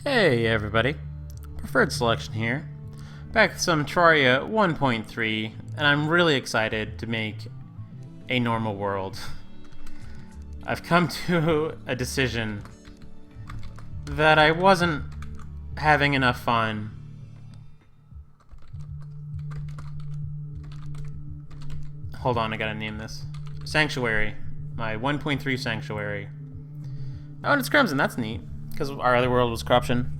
Hey everybody, Preferred Selection here, back with some Terraria 1.3, and I'm really excited to make a normal world. I've come to a decision that I wasn't having enough fun Hold on, I gotta name this. Sanctuary. My 1.3 Sanctuary. Oh, and it's Crimson, that's neat, because our other world was Corruption.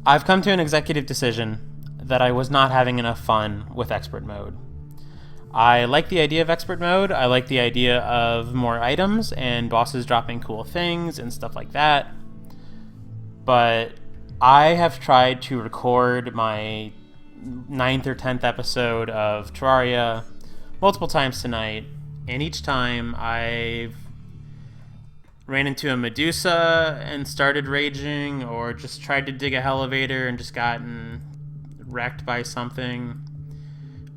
I've come to an executive decision that I was not having enough fun with Expert Mode. I like the idea of Expert Mode, I like the idea of more items and bosses dropping cool things and stuff like that, but I have tried to record my 9th or 10th episode of Terraria multiple times tonight, and each time I've ran into a Medusa and started raging, or just tried to dig a elevator and just gotten wrecked by something,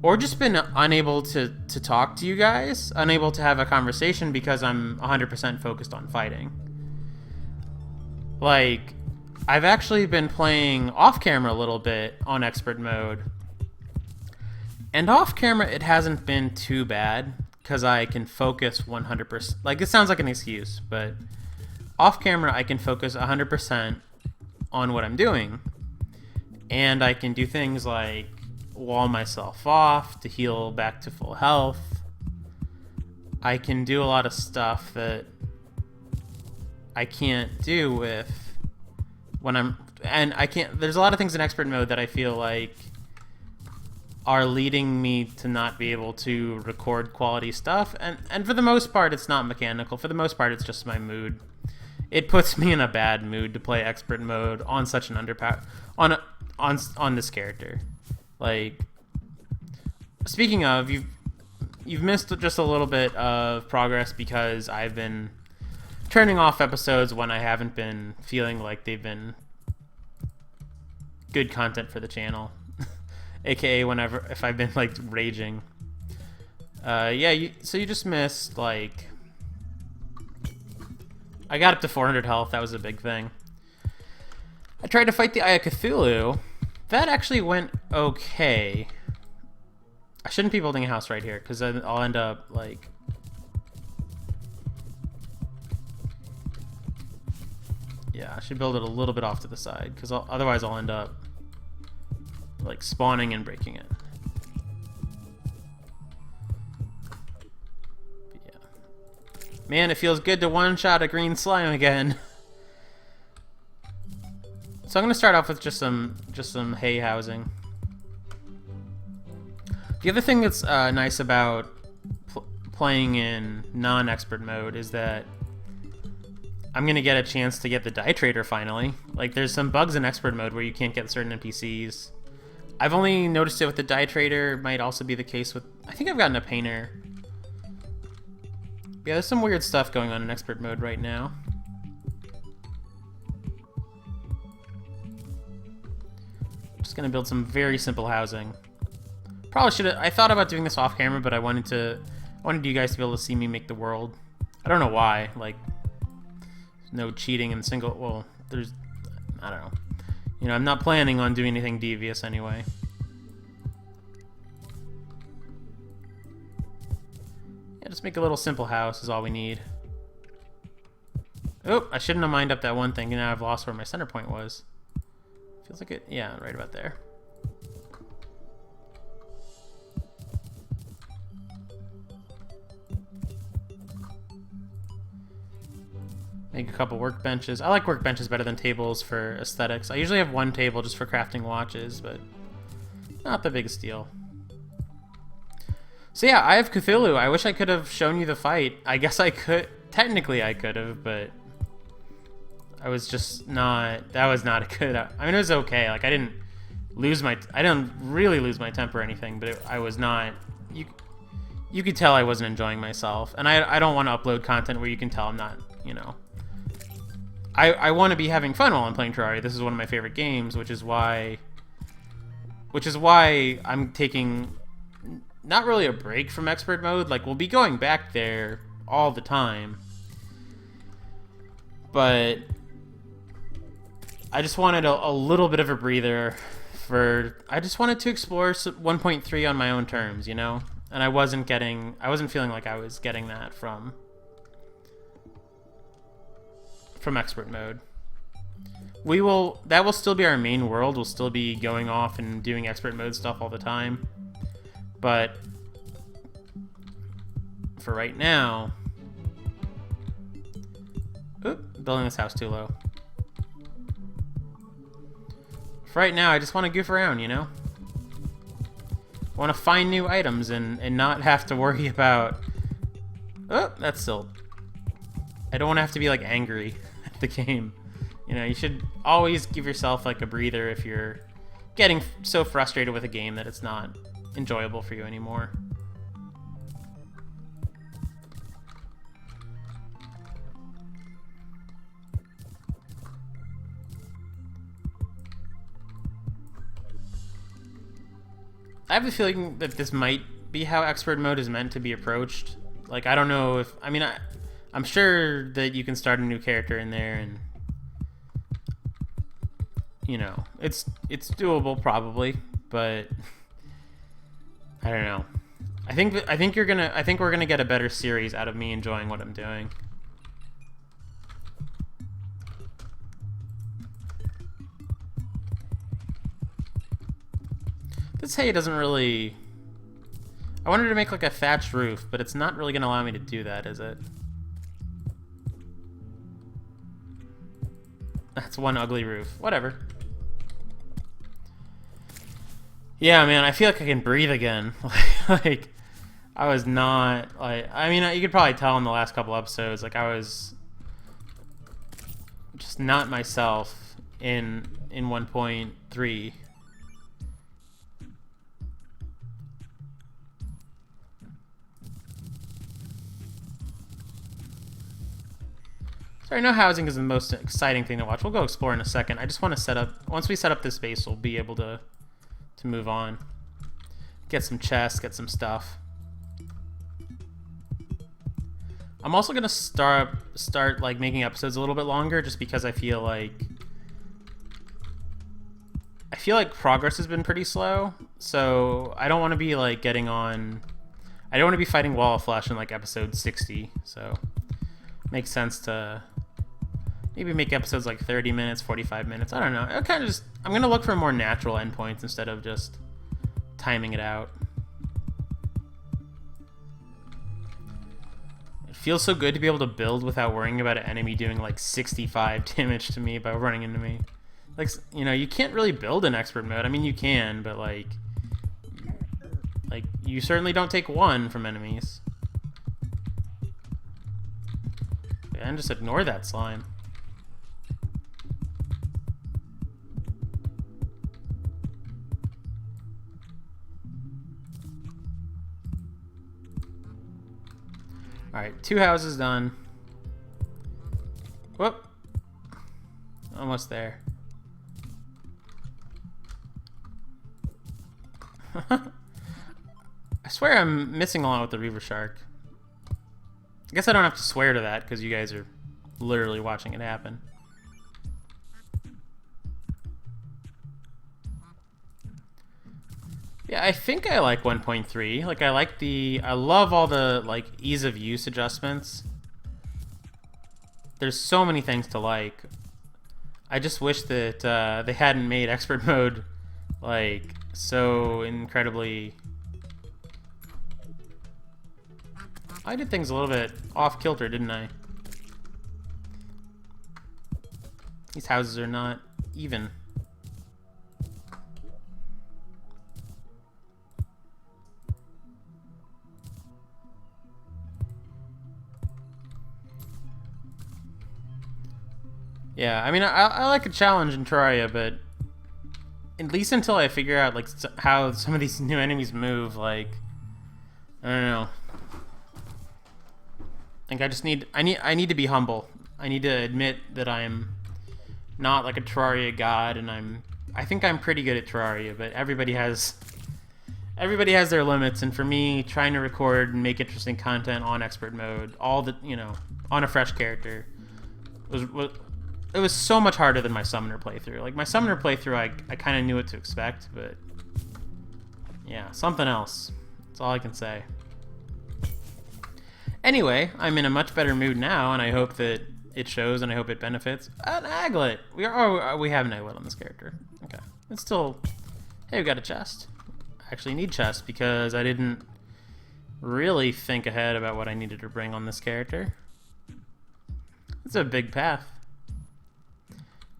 or just been unable to talk to you guys, unable to have a conversation because I'm 100% focused on fighting. Like, I've actually been playing off camera a little bit on Expert Mode, and off camera it hasn't been too bad because I can focus 100%. Like, this sounds like an excuse, but off camera I can focus 100% on what I'm doing, and I can do things like wall myself off to heal back to full health. I can do a lot of stuff that I can't do with when I'm, and I can't, there's a lot of things in Expert Mode that I feel like are leading me to not be able to record quality stuff, and for the most part it's not mechanical. For the most part it's just my mood. It puts me in a bad mood to play Expert Mode on such an underpowered, on this character. Like, speaking of, you've missed just a little bit of progress because I've been turning off episodes when I haven't been feeling like they've been good content for the channel. AKA whenever, if I've been like raging. Yeah, so you just missed, like, I got up to 400 health, that was a big thing. I tried to fight the Eye of Cthulu. That actually went okay. I shouldn't be building a house right here, because I'll end up, like, yeah, I should build it a little bit off to the side, because otherwise I'll end up like spawning and breaking it. But yeah. Man, it feels good to one-shot a green slime again. So I'm gonna start off with just some hay housing. The other thing that's nice about playing in non-expert mode is that I'm gonna get a chance to get the die trader finally. Like, there's some bugs in expert mode where you can't get certain NPCs. I've only noticed it with the die trader. Might also be the case with, I think I've gotten a painter. Yeah, there's some weird stuff going on in expert mode right now. Just gonna build some very simple housing. Probably should have, I thought about doing this off camera, but I wanted you guys to be able to see me make the world. I don't know why, like, no cheating in single, well, there's, I don't know. You know, I'm not planning on doing anything devious anyway. Yeah, just make a little simple house is all we need. Oh, I shouldn't have mined up that one thing, and now I've lost where my center point was. Feels like it, yeah, right about there. Make a couple workbenches. I like workbenches better than tables for aesthetics. I usually have one table just for crafting watches, but not the biggest deal. So yeah, I have Cthulu. I wish I could have shown you the fight. I guess I could. Technically I could have, but I was just not, that was not a good, I mean, it was okay. Like, I didn't really lose my temper or anything, but I was not, you could tell I wasn't enjoying myself. And I don't want to upload content where you can tell I'm not, you know. I want to be having fun while I'm playing Terraria. This is one of my favorite games, which is why I'm taking not really a break from expert mode. Like, we'll be going back there all the time, but I just wanted a little bit of a breather I just wanted to explore 1.3 on my own terms, you know? And I wasn't feeling like I was getting that from expert mode. That will still be our main world. We'll still be going off and doing expert mode stuff all the time. But for right now, building this house too low. For right now, I just want to goof around, you know? I want to find new items and not have to worry about... Oh, that's still... I don't want to have to be, like, angry at the game. You know, you should always give yourself, like, a breather if you're getting so frustrated with a game that it's not enjoyable for you anymore. I have a feeling that this might be how expert mode is meant to be approached. Like, I don't know if... I mean, I'm sure that you can start a new character in there and... You know, it's doable probably, but... I don't know. I think we're gonna get a better series out of me enjoying what I'm doing. This hay doesn't really... I wanted to make like a thatched roof, but it's not really going to allow me to do that, is it? That's one ugly roof. Whatever. Yeah, man, I feel like I can breathe again. Like, I was not... like, I mean, you could probably tell in the last couple episodes, like, I was just not myself in 1.3. Sorry, no housing is the most exciting thing to watch. We'll go explore in a second. I just want to set up... Once we set up this base, we'll be able to move on. Get some chests, get some stuff. I'm also going to start like making episodes a little bit longer just because I feel like progress has been pretty slow. So I don't want to be like getting on... I don't want to be fighting Wall of Flesh in like episode 60. So makes sense to maybe make episodes like 30 minutes, 45 minutes. I don't know. I'm going to look for more natural endpoints instead of just timing it out. It feels so good to be able to build without worrying about an enemy doing like 65 damage to me by running into me. Like, you know, you can't really build in expert mode. I mean, you can, but like you certainly don't take one from enemies. And just ignore that slime. Alright, 2 houses done. Whoop. Almost there. I swear I'm missing a lot with the Reaver Shark. I guess I don't have to swear to that because you guys are literally watching it happen. Yeah, I think I like 1.3. Like, I love all the, like, ease of use adjustments. There's so many things to like. I just wish that they hadn't made expert mode, like, so incredibly... I did things a little bit off-kilter, didn't I? These houses are not even. Yeah, I mean, I like a challenge in Terraria, but at least until I figure out, like, how some of these new enemies move, like, I don't know. I think I just need to be humble. I need to admit that I'm not like a Terraria god, and I think I'm pretty good at Terraria, but everybody has their limits, and for me, trying to record and make interesting content on expert mode, all the, you know, on a fresh character was it was so much harder than my summoner playthrough. Like, my summoner playthrough, I kind of knew what to expect, but yeah, something else. That's all I can say. Anyway, I'm in a much better mood now, and I hope that it shows, and I hope it benefits. An aglet! We have an aglet on this character. Okay. It's still... Hey, we got a chest. I actually need chest, because I didn't really think ahead about what I needed to bring on this character. It's a big path.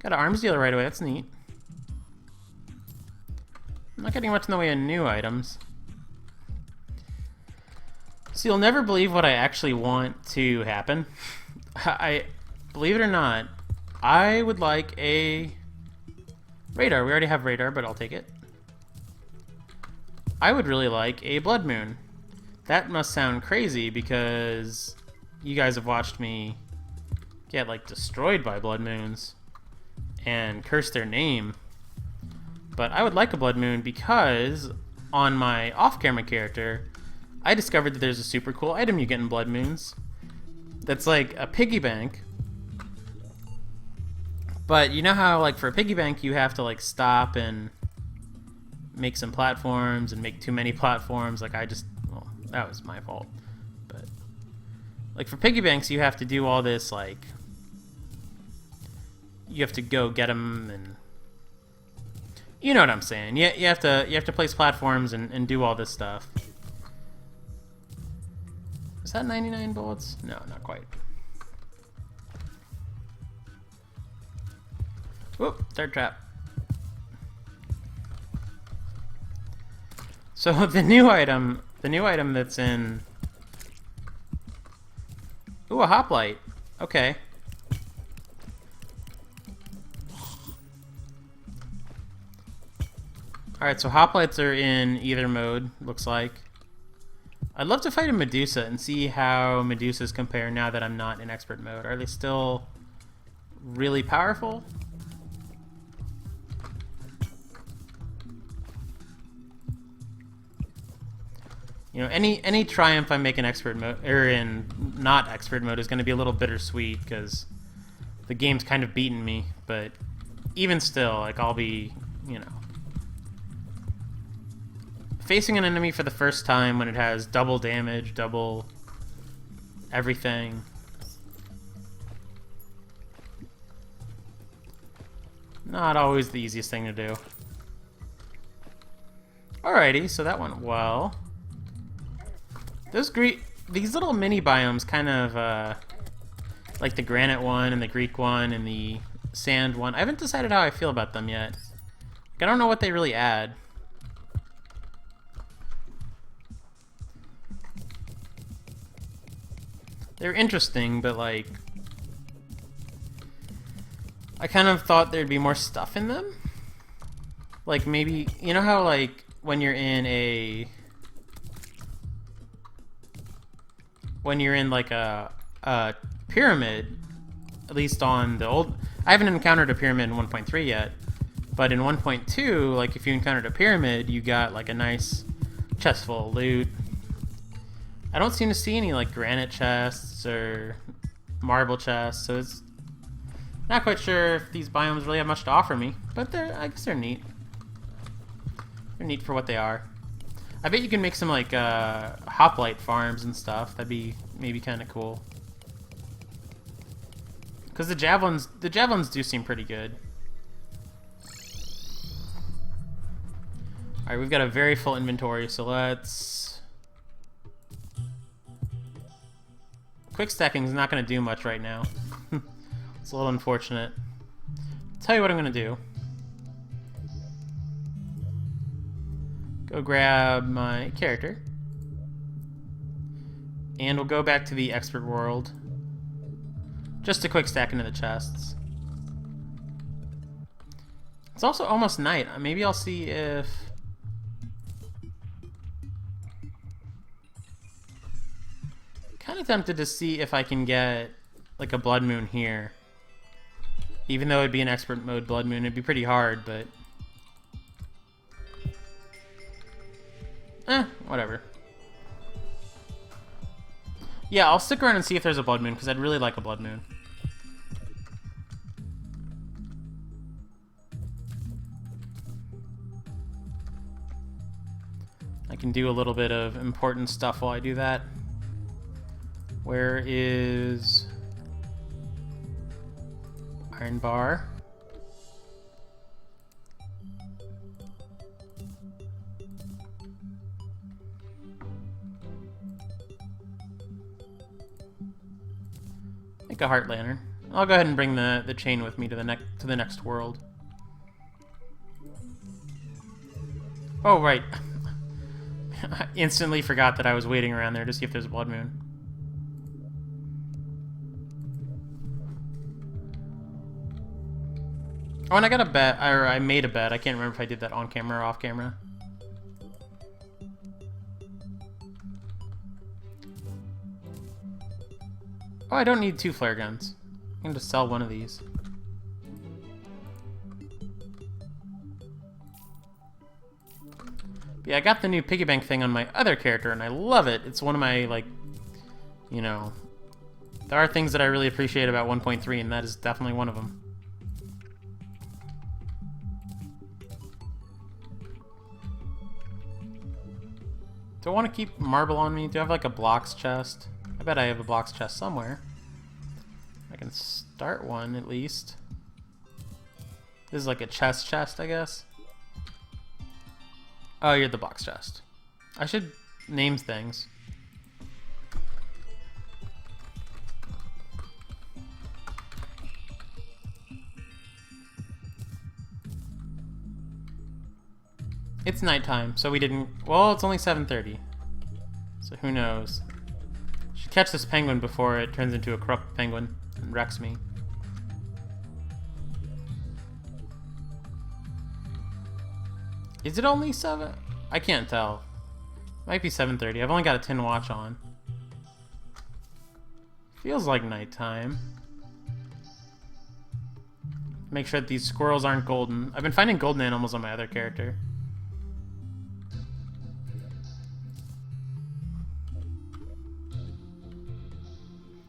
Got an arms dealer right away, that's neat. I'm not getting much in the way of new items. So you'll never believe what I actually want to happen. Believe it or not, I would like a radar. We already have radar, but I'll take it. I would really like a blood moon. That must sound crazy because you guys have watched me get like destroyed by blood moons and curse their name. But I would like a blood moon because on my off-camera character, I discovered that there's a super cool item you get in blood moons that's like a piggy bank. But you know how like for a piggy bank you have to like stop and make some platforms and make too many platforms. Like well, that was my fault. But like for piggy banks you have to do all this, like you have to go get them, and you know what I'm saying. You have to place platforms and do all this stuff. Is that 99 bullets? No, not quite. Whoop, third trap. So the new item that's in... Ooh, a hoplite. Okay. Alright, so hoplites are in either mode, looks like. I'd love to fight a Medusa and see how Medusas compare now that I'm not in expert mode. Are they still really powerful? You know, any triumph I make in expert mode or in not expert mode is going to be a little bittersweet because the game's kind of beaten me. But even still, like I'll be, you know, facing an enemy for the first time when it has double damage, double everything. Not always the easiest thing to do. Alrighty, so that went well. These little mini biomes kind of, like the granite one and the Greek one and the sand one. I haven't decided how I feel about them yet. Like, I don't know what they really add. They're interesting, but like, I kind of thought there'd be more stuff in them. Like maybe, you know how like when you're in like a pyramid, at least on the old, I haven't encountered a pyramid in 1.3 yet, but in 1.2, like if you encountered a pyramid, you got like a nice chest full of loot. I don't seem to see any like granite chests or marble chests, so it's not quite sure if these biomes really have much to offer me, but I guess they're neat. They're neat for what they are. I bet you can make some like hoplite farms and stuff. That'd be maybe kind of cool. Because the javelins do seem pretty good. All right, we've got a very full inventory, so let's. Quick stacking is not going to do much right now. It's a little unfortunate. I'll tell you what I'm going to do. Go grab my character. And we'll go back to the expert world. Just to quick stack into the chests. It's also almost night. Maybe I'll see if... Kind of tempted to see if I can get like a blood moon here. Even though it'd be an expert mode blood moon, it'd be pretty hard, but... whatever. Yeah, I'll stick around and see if there's a blood moon, because I'd really like a blood moon. I can do a little bit of important stuff while I do that. Where is iron bar? Make a heart lantern. I'll go ahead and bring the chain with me to the next world. Oh right. I instantly forgot that I was waiting around there to see if there's a blood moon. Oh, and I got a bet, or I made a bet. I can't remember if I did that on camera or off camera. Oh, I don't need 2 flare guns. I can just sell one of these. Yeah, I got the new piggy bank thing on my other character, and I love it. It's one of my, like, you know... There are things that I really appreciate about 1.3, and that is definitely one of them. Do I want to keep marble on me? Do I have, like, a blocks chest? I bet I have a blocks chest somewhere. I can start one, at least. This is like a chest, I guess. Oh, you're the box chest. I should name things. It's nighttime, so we didn't... Well, it's only 7:30. So who knows? Should catch this penguin before it turns into a corrupt penguin and wrecks me. Is it only 7? I can't tell. Might be 7:30. I've only got a 10 watch on. Feels like nighttime. Make sure that these squirrels aren't golden. I've been finding golden animals on my other character.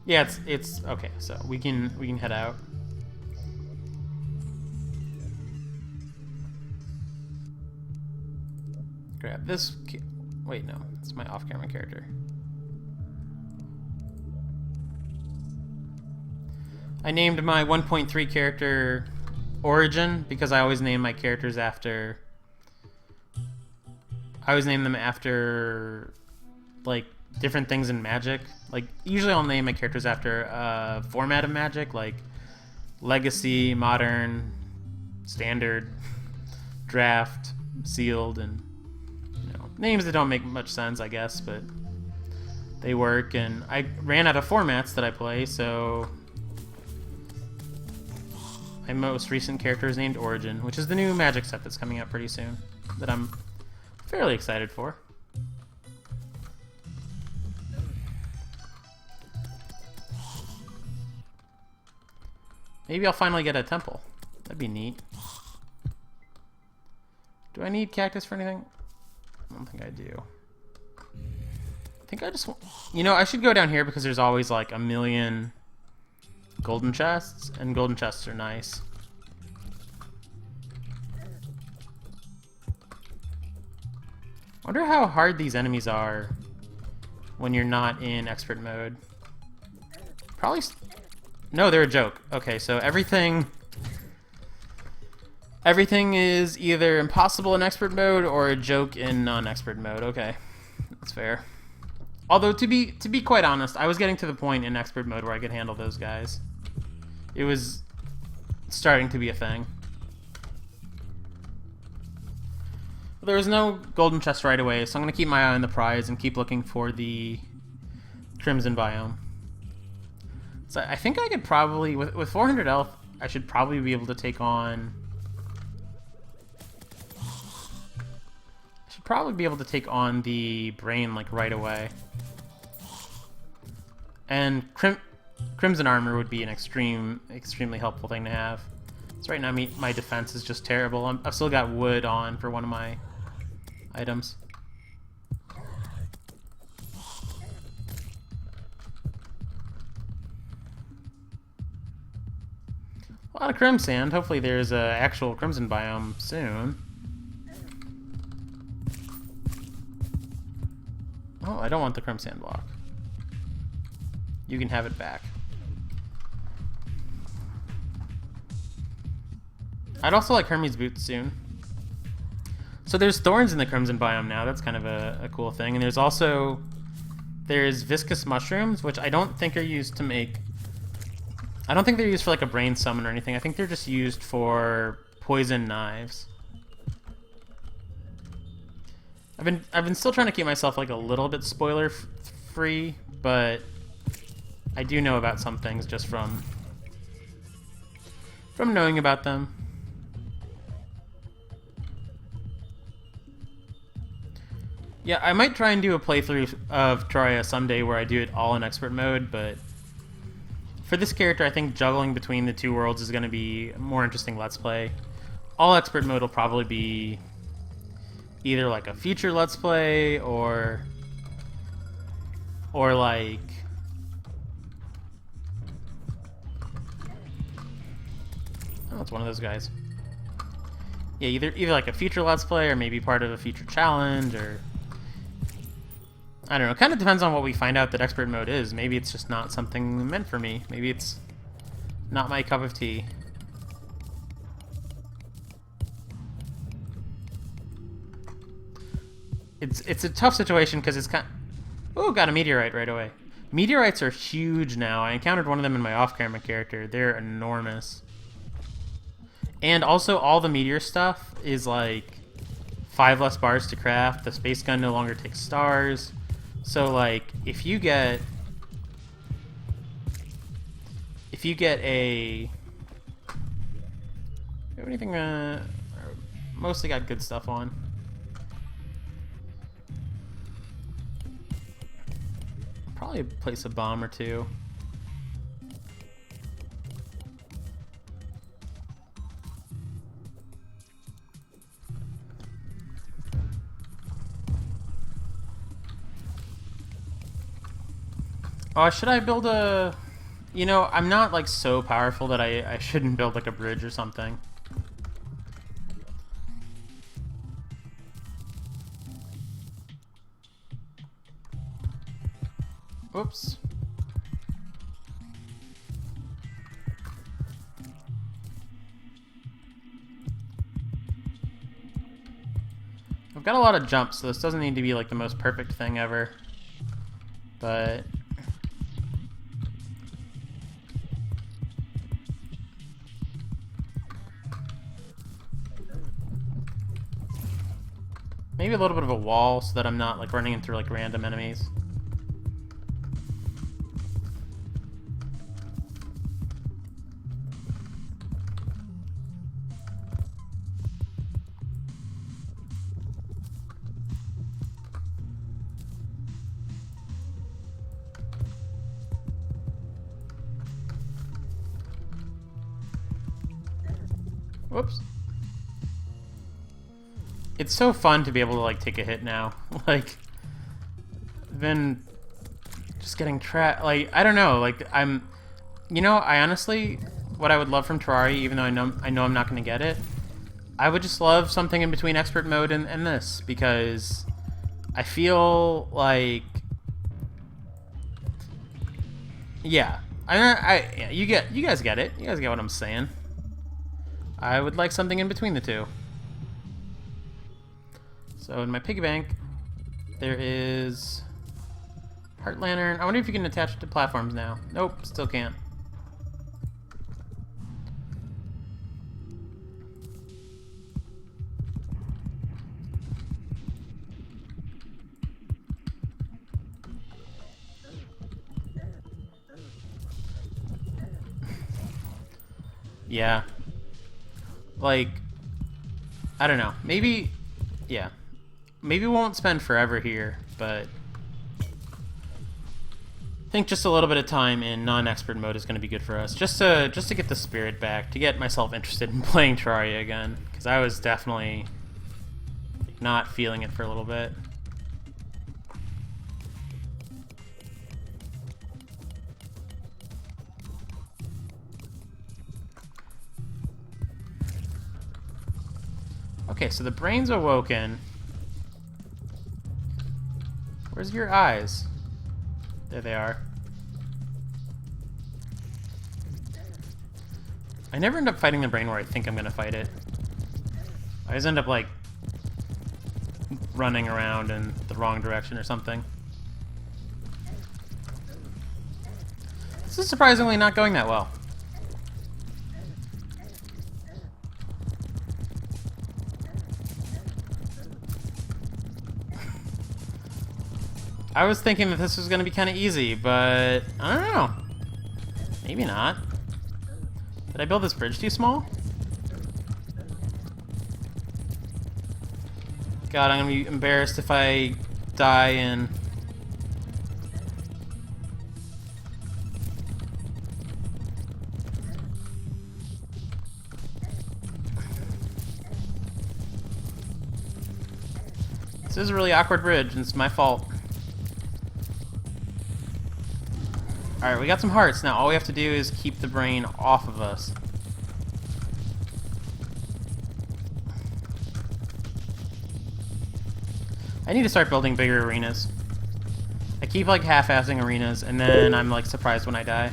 Yeah, it's okay. So we can head out. Grab this. Wait, no, it's my off-camera character. I named my 1.3 character Origin because I always name my characters after. I always name them after, like, different things in Magic. Like, usually I'll name my characters after a format of Magic, like Legacy, Modern, Standard, Draft, Sealed, and, you know, names that don't make much sense, I guess, but they work. And I ran out of formats that I play, so my most recent character is named Origin, which is the new Magic set that's coming out pretty soon, that I'm fairly excited for. Maybe I'll finally get a temple. That'd be neat. Do I need cactus for anything? I don't think I do. I think I just want... You know, I should go down here because there's always like a million golden chests, and golden chests are nice. I wonder how hard these enemies are when you're not in expert mode. Probably... No, they're a joke. Okay, so everything is either impossible in expert mode or a joke in non-expert mode. Okay, that's fair. Although to be quite honest, I was getting to the point in expert mode where I could handle those guys. It was starting to be a thing. There was no golden chest right away, so I'm gonna keep my eye on the prize and keep looking for the crimson biome. So I think I could probably, with 400 health, I should probably be able to take on... I should probably be able to take on the brain, like, right away. And crimson armor would be an extremely helpful thing to have. So right now my defense is just terrible. I've still got wood on for one of my items. A lot of crim sand. Hopefully there's an actual crimson biome soon. Oh, I don't want the chrome sand block. You can have it back. I'd also like Hermes boots soon. So there's thorns in the crimson biome now. That's kind of a cool thing. And there's viscous mushrooms, which I don't think are used to make. I don't think they're used for like a brain summon or anything. I think they're just used for poison knives. I've been still trying to keep myself like a little bit spoiler free, but I do know about some things just from knowing about them. Yeah, I might try and do a playthrough of Terraria someday where I do it all in expert mode, but for this character, I think juggling between the two worlds is going to be a more interesting Let's Play. All expert mode will probably be either like a future Let's Play or like oh, it's one of those guys. Yeah, either like a future Let's Play or maybe part of a future challenge, or I don't know. It kind of depends on what we find out that expert mode is. Maybe it's just not something meant for me. Maybe it's not my cup of tea. It's a tough situation because it's kind. Oh, got a meteorite right away. Meteorites are huge now. I encountered one of them in my off-camera character. They're enormous. And also, all the meteor stuff is like 5 less bars to craft. The space gun no longer takes stars. So like, if you get a anything, mostly got good stuff on. Probably place a bomb or two. Oh, should I build a... You know, I'm not, like, so powerful that I shouldn't build, like, a bridge or something. Oops. I've got a lot of jumps, so this doesn't need to be, like, the most perfect thing ever. But... maybe a little bit of a wall so that I'm not like running into like random enemies. Whoops. It's so fun to be able to like take a hit now. Like, been just getting trapped. Like, I don't know. Like, you know, I honestly, what I would love from Terraria, even though I know I'm not going to get it, I would just love something in between expert mode and this, because I feel like, yeah, yeah, you guys get it. You guys get what I'm saying. I would like something in between the two. So in my piggy bank, there is Heart Lantern. I wonder if you can attach it to platforms now. Nope, still can't. Yeah. Like, I don't know. Maybe, yeah. Maybe we won't spend forever here, but I think just a little bit of time in non-expert mode is going to be good for us. Just to get the spirit back, to get myself interested in playing Terraria again, because I was definitely not feeling it for a little bit. Okay, so the brain's awoken. Where's your eyes? There they are. I never end up fighting the brain where I think I'm gonna fight it. I just end up, like, running around in the wrong direction or something. This is surprisingly not going that well. I was thinking that this was going to be kind of easy, but I don't know. Maybe not. Did I build this bridge too small? God, I'm going to be embarrassed if I die in... This is a really awkward bridge, and it's my fault. Alright, we got some hearts. Now all we have to do is keep the brain off of us. I need to start building bigger arenas. I keep, like, half-assing arenas, and then I'm, like, surprised when I die.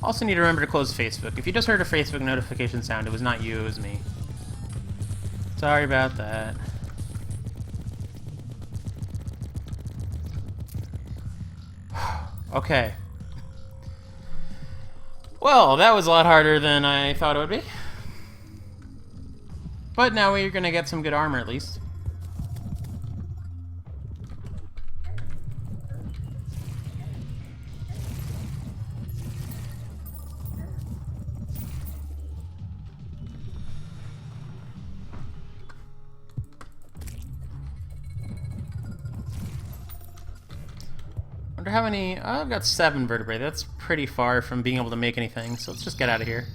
Also need to remember to close Facebook. If you just heard a Facebook notification sound, it was not you, it was me. Sorry about that. Okay. Well, that was a lot harder than I thought it would be. But now we're gonna get some good armor at least. Wonder how many... Oh, I've got 7 vertebrae. That's pretty far from being able to make anything, so let's just get out of here.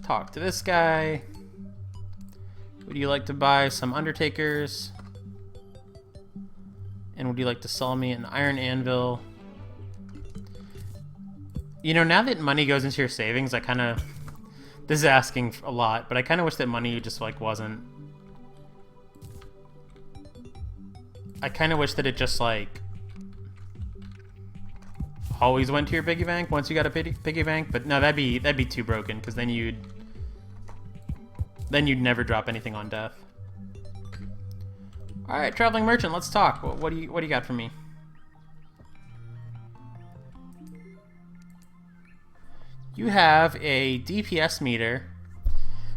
Talk to this guy. Would you like to buy some undertakers? And would you like to sell me an iron anvil? You know, now that money goes into your savings, I kind of... This is asking a lot, but I kind of wish that money just, like, wasn't... I kind of wish that it just, like... always went to your piggy bank once you got a piggy bank, but no, that'd be too broken, because then you'd never drop anything on death. All right, traveling merchant, let's talk. What do you got for me? You have a DPS meter,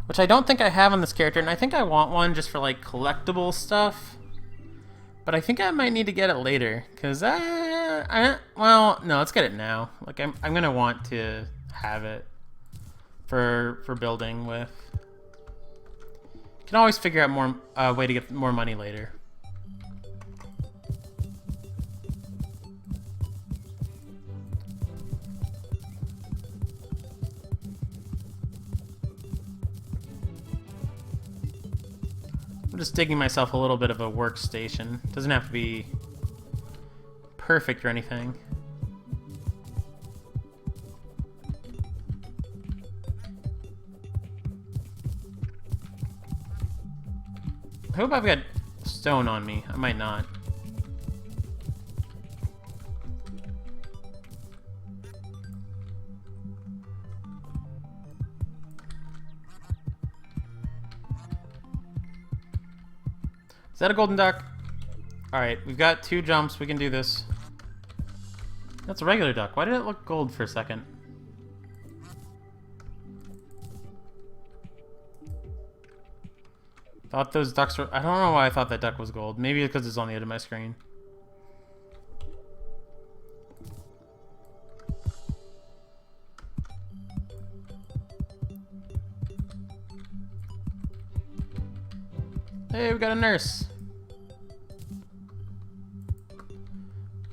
which I don't think I have on this character, and I think I want one just for, like, collectible stuff. But I think I might need to get it later, because well, no, let's get it now. Like, I'm gonna want to have it for building with. Can always figure out more way to get more money later. I'm just digging myself a little bit of a workstation. Doesn't have to be perfect or anything. I hope I've got stone on me. I might not. Is that a golden duck? Alright, we've got 2 jumps. We can do this. That's a regular duck. Why did it look gold for a second? Thought those ducks were... I don't know why I thought that duck was gold. Maybe because it's on the edge of my screen. Hey, we got a nurse.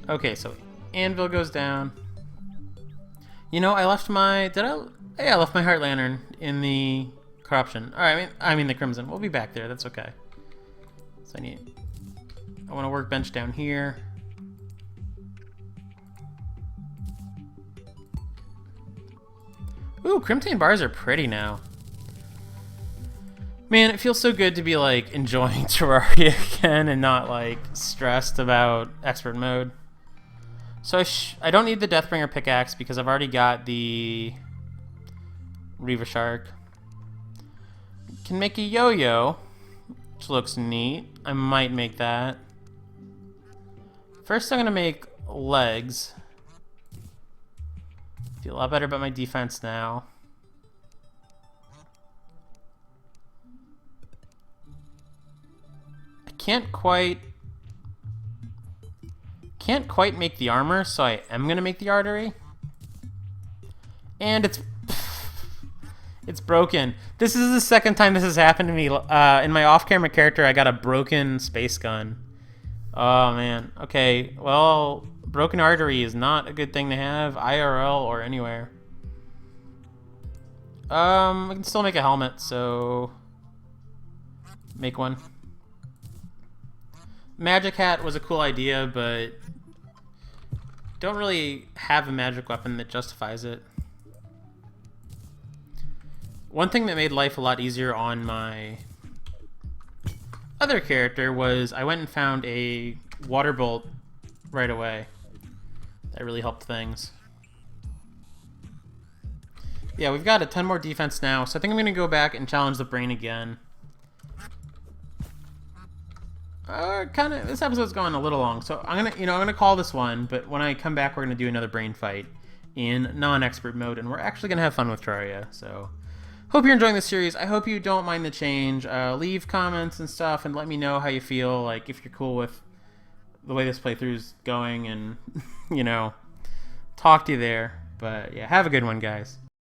Okay, so anvil goes down. You know, I left my... Yeah, I left my heart lantern in the corruption. Alright, I mean the crimson. We'll be back there. That's okay. So I want a workbench down here. Ooh, Crimtane bars are pretty now. Man, it feels so good to be like enjoying Terraria again and not like stressed about expert mode. So I don't need the Deathbringer pickaxe because I've already got the Reaver Shark. Can make a yo-yo, which looks neat. I might make that. First I'm gonna make legs. Feel a lot better about my defense now. I can't quite make the armor, so I am gonna make the artery. And it's broken. This is the second time this has happened to me. In my off-camera character, I got a broken space gun. Oh man. Okay. Well, broken artery is not a good thing to have, IRL or anywhere. I can still make a helmet, so make one. Magic hat was a cool idea, but don't really have a magic weapon that justifies it. One thing that made life a lot easier on my other character was I went and found a water bolt right away. That really helped things. Yeah, we've got a ton more defense now, so I think I'm going to go back and challenge the brain again. This episode's going a little long, so I'm gonna call this one. But when I come back, we're gonna do another brain fight in non-expert mode, and we're actually gonna have fun with Terraria. So, hope you're enjoying this series. I hope you don't mind the change. Leave comments and stuff, and let me know how you feel. Like if you're cool with the way this playthrough's going, and talk to you there. But yeah, have a good one, guys.